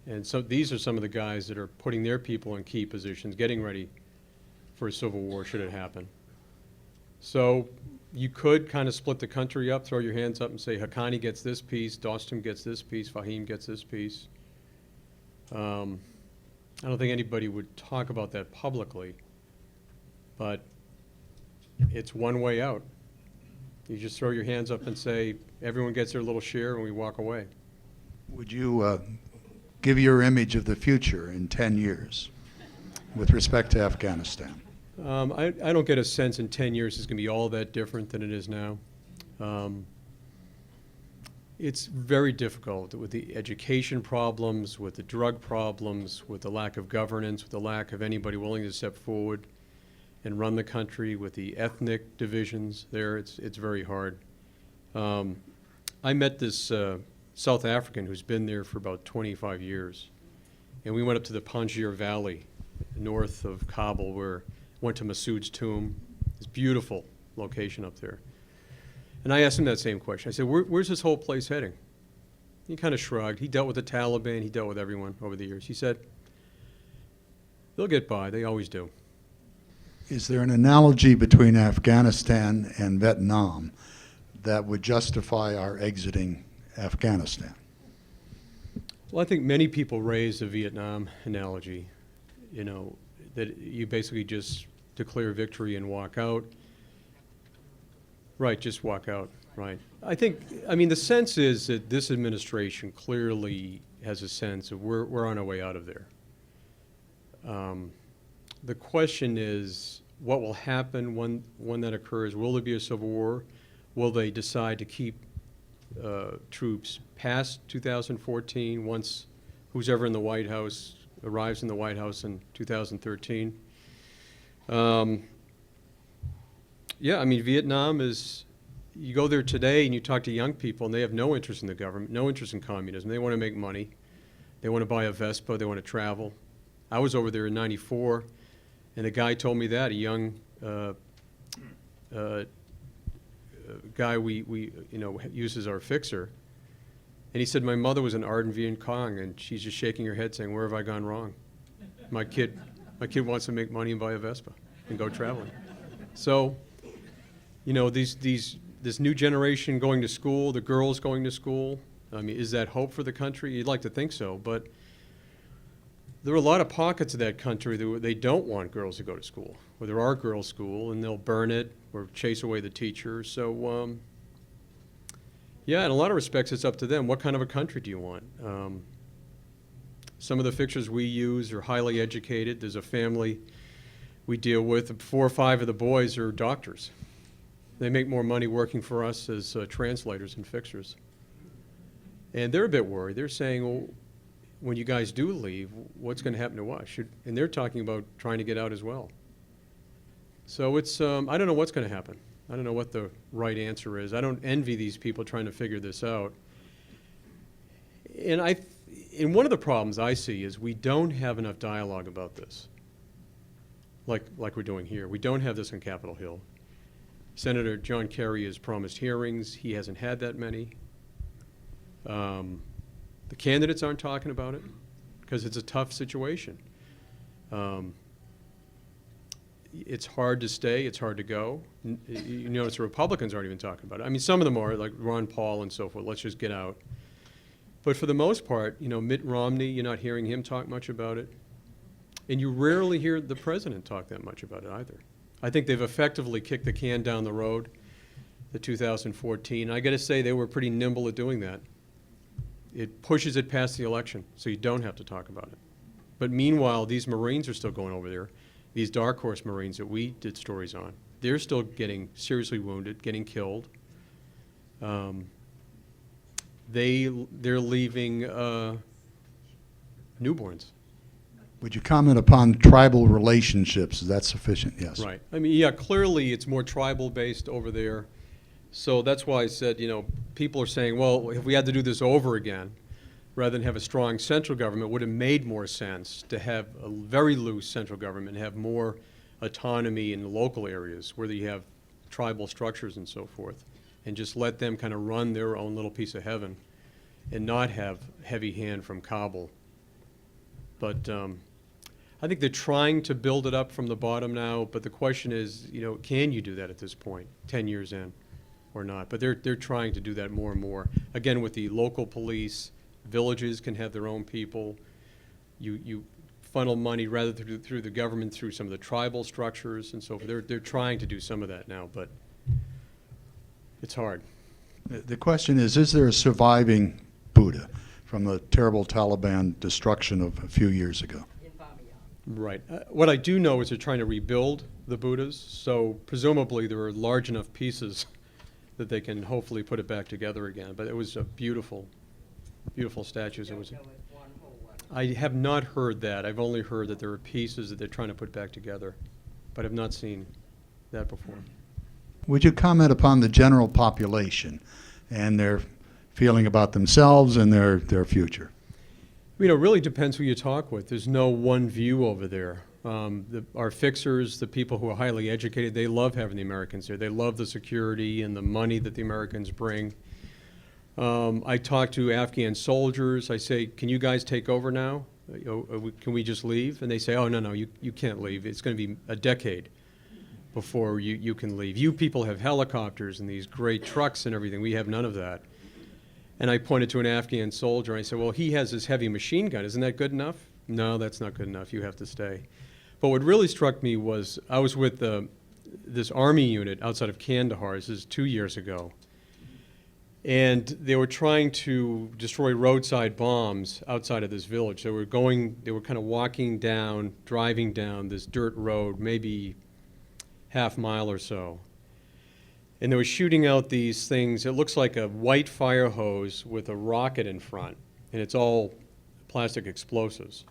And so these are some of the guys that are putting their people in key positions, getting ready for a civil war should it happen. So you could kind of split the country up, throw your hands up and say Haqqani gets this piece, Dostum gets this piece, Fahim gets this piece. I don't think anybody would talk about that publicly, but it's one way out. You just throw your hands up and say, everyone gets their little share, and we walk away. Would you give your image of the future in 10 years with respect to Afghanistan? I don't get a sense in 10 years it's going to be all that different than it is now. It's very difficult with the education problems, with the drug problems, with the lack of governance, with the lack of anybody willing to step forward and run the country, with the ethnic divisions there. It's very hard. I met this South African who's been there for about 25 years. And we went up to the Panjshir Valley, north of Kabul, where went to Massoud's tomb. It's a beautiful location up there. And I asked him that same question. I said, where's this whole place heading? He kind of shrugged. He dealt with the Taliban. He dealt with everyone over the years. He said, they'll get by. They always do. Is there an analogy between Afghanistan and Vietnam that would justify our exiting Afghanistan? Well, I think many people raise the Vietnam analogy, you know, that you basically just declare victory and walk out. Right, just walk out, right. I mean, the sense is that this administration clearly has a sense of we're on our way out of there. The question is, what will happen when that occurs? Will there be a civil war? Will they decide to keep troops past 2014 once who's ever in the White House arrives in the White House in 2013? Yeah, I mean, Vietnam is, you go there today and you talk to young people and they have no interest in the government, no interest in communism. They want to make money. They want to buy a Vespa. They want to travel. I was over there in '94, and the guy told me that, a young guy we uses our fixer. And he said, my mother was an ardent Viet Cong, and she's just shaking her head saying, where have I gone wrong? My kid wants to make money and buy a Vespa and go traveling. So, you know, this new generation going to school, the girls going to school, I mean, is that hope for the country? You'd like to think so, but there are a lot of pockets of that country that they don't want girls to go to school, or there are girls' school, and they'll burn it or chase away the teachers. So, yeah, in a lot of respects, it's up to them. What kind of a country do you want? Some of the fixers we use are highly educated. There's a family we deal with. 4 or 5 of the boys are doctors. They make more money working for us as translators and fixers. And they're a bit worried. They're saying, well, when you guys do leave, what's going to happen to us? And they're talking about trying to get out as well. So it's, I don't know what's going to happen. I don't know what the right answer is. I don't envy these people trying to figure this out. And one of the problems I see is we don't have enough dialogue about this, like we're doing here. We don't have this on Capitol Hill. Senator John Kerry has promised hearings. He hasn't had that many. The candidates aren't talking about it because it's a tough situation. It's hard to stay. It's hard to go. You notice the Republicans aren't even talking about it. I mean, some of them are, like Ron Paul and so forth. Let's just get out. But for the most part, you know, Mitt Romney, you're not hearing him talk much about it. And you rarely hear the president talk that much about it either. I think they've effectively kicked the can down the road, the 2014. I got to say, they were pretty nimble at doing that. It pushes it past the election, so you don't have to talk about it. But meanwhile, these Marines are still going over there. These Dark Horse Marines that we did stories on, they're still getting seriously wounded, getting killed. They're leaving newborns. Would you comment upon tribal relationships? Is that sufficient? Yes. Right. I mean, yeah, clearly it's more tribal-based over there. So that's why I said, you know, people are saying, well, if we had to do this over again, rather than have a strong central government, it would have made more sense to have a very loose central government, have more autonomy in the local areas where you have tribal structures and so forth, and just let them kind of run their own little piece of heaven and not have heavy hand from Kabul. But I think they're trying to build it up from the bottom now, but the question is, you know, can you do that at this point, 10 years in, or not? But they're trying to do that more and more. Again, with the local police, villages can have their own people. You funnel money rather through the government, through some of the tribal structures and so forth. They're trying to do some of that now, but it's hard. The question is there a surviving Buddha from the terrible Taliban destruction of a few years ago? Right. What I do know is they're trying to rebuild the Buddhas, so presumably there are large enough pieces that they can hopefully put it back together again. But it was a beautiful, beautiful statues. I have not heard that. I've only heard that there are pieces that they're trying to put back together, but I've not seen that before. Would you comment upon the general population and their feeling about themselves and their future? You know, it really depends who you talk with. There's no one view over there. Our fixers, the people who are highly educated, they love having the Americans there. They love the security and the money that the Americans bring. I talk to Afghan soldiers. I say, can you guys take over now? Can we just leave? And they say, oh, no, you can't leave. It's going to be a decade before you can leave. You people have helicopters and these great trucks and everything. We have none of that. And I pointed to an Afghan soldier, and I said, well, he has this heavy machine gun. Isn't that good enough? No, that's not good enough. You have to stay. But what really struck me was I was with this Army unit outside of Kandahar. This is 2 years ago. And they were trying to destroy roadside bombs outside of this village. They were kind of walking down, driving down this dirt road, maybe half mile or so. And they were shooting out these things. It looks like a white fire hose with a rocket in front, and it's all plastic explosives.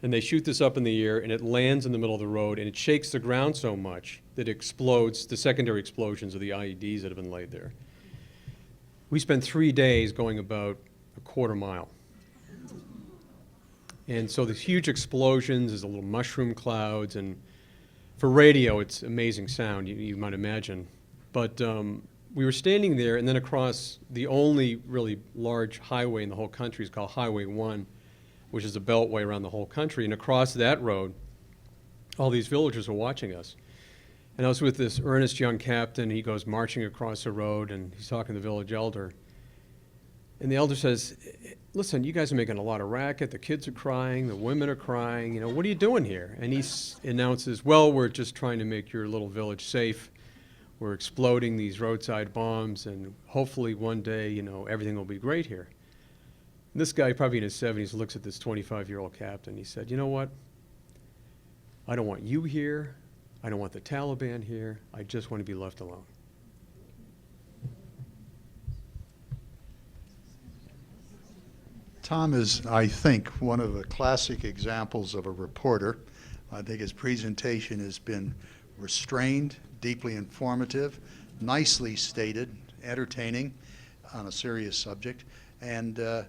And they shoot this up in the air, and it lands in the middle of the road, and it shakes the ground so much that it explodes, the secondary explosions of the IEDs that have been laid there. We spent 3 days going about a quarter mile. And so there's huge explosions, there's a little mushroom clouds, and for radio, it's amazing sound, you might imagine. But we were standing there, and then across the only really large highway in the whole country is called Highway 1, which is a beltway around the whole country. And across that road, all these villagers were watching us. And I was with this earnest young captain. He goes marching across the road, and he's talking to the village elder. And the elder says, listen, you guys are making a lot of racket. The kids are crying. The women are crying. You know, what are you doing here? And he announces, well, we're just trying to make your little village safe. We're exploding these roadside bombs, and hopefully one day, you know, everything will be great here. And this guy, probably in his 70s, looks at this 25-year-old captain. He said, you know what? I don't want you here. I don't want the Taliban here. I just want to be left alone. Tom is, I think, one of the classic examples of a reporter. I think his presentation has been restrained, deeply informative, nicely stated, entertaining on a serious subject, and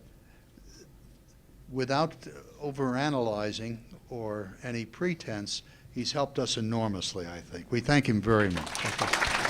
without overanalyzing or any pretense, he's helped us enormously, I think. We thank him very much.